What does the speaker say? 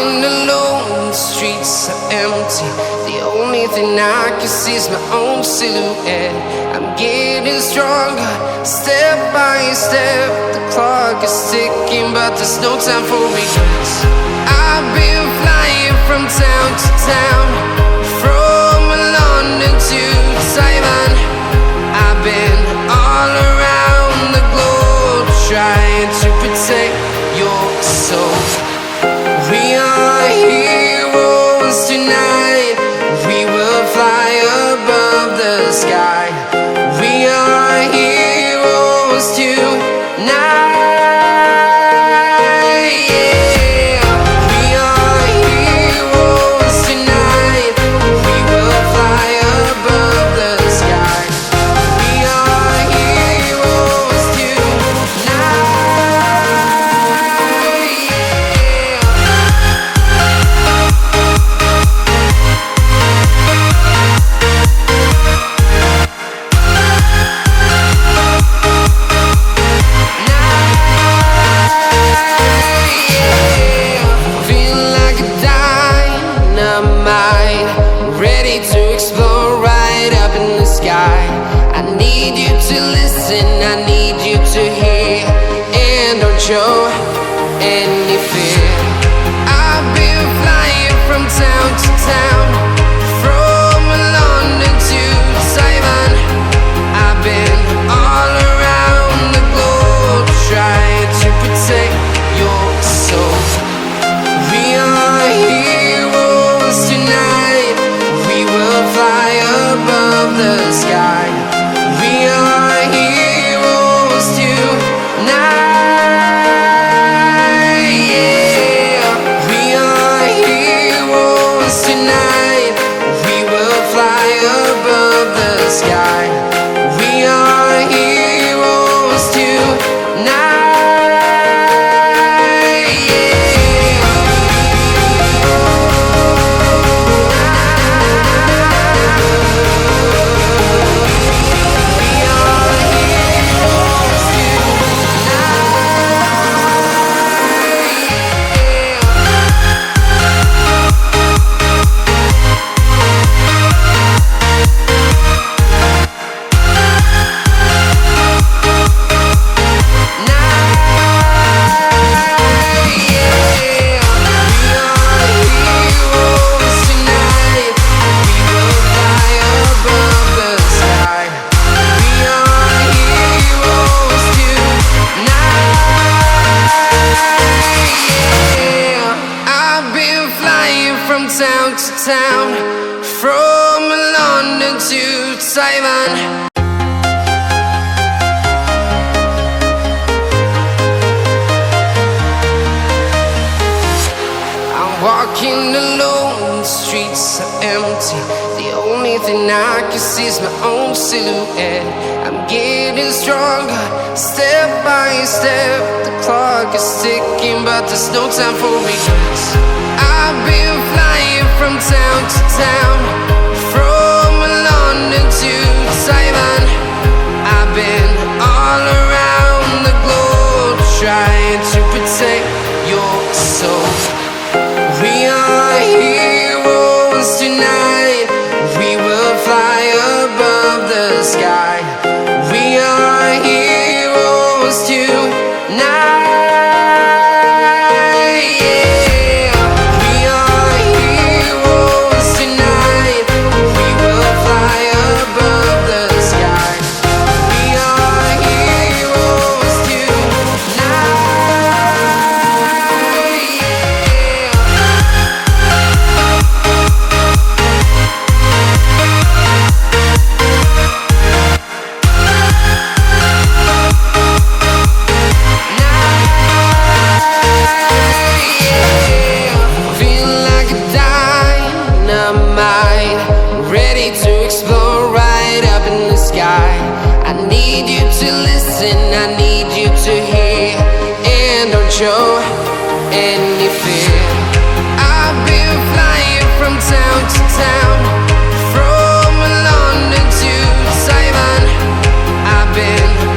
walking alone, the streets are empty. The only thing I can see is my own silhouette. I'm getting stronger, step by step. The clock is ticking, but there's no time for regrets. I've been flying from town to town, from London to Taiwan. I've been all around the globe, trying to protect your soul. We are heroes tonight. We will fly above the sky. We are heroes tonight. Yeah. We are heroes tonight. We will fly above the sky. We are heroes tonight. Ready to explore right up in the sky. I need you to listen, I need you to hear, and don't show any fear. I've been flying from town to town, from London to Taiwan. I've been all around the globe, trying to protect your soul. We are heroes tonight. We will fly above the sky. We are heroes tonight. Yeah. We are heroes tonight. We will fly above the sky. We are heroes tonight. Town to town, from London to Taiwan. I'm walking alone, the streets are empty. The only thing I can see is my own silhouette. I'm getting stronger, step by step. The clock is ticking, but there's no time for regrets. I've been flying from town to town, from London to Taiwan. I've been all around the globe, trying to protect your soul. We are heroes tonight. We will fly above the sky.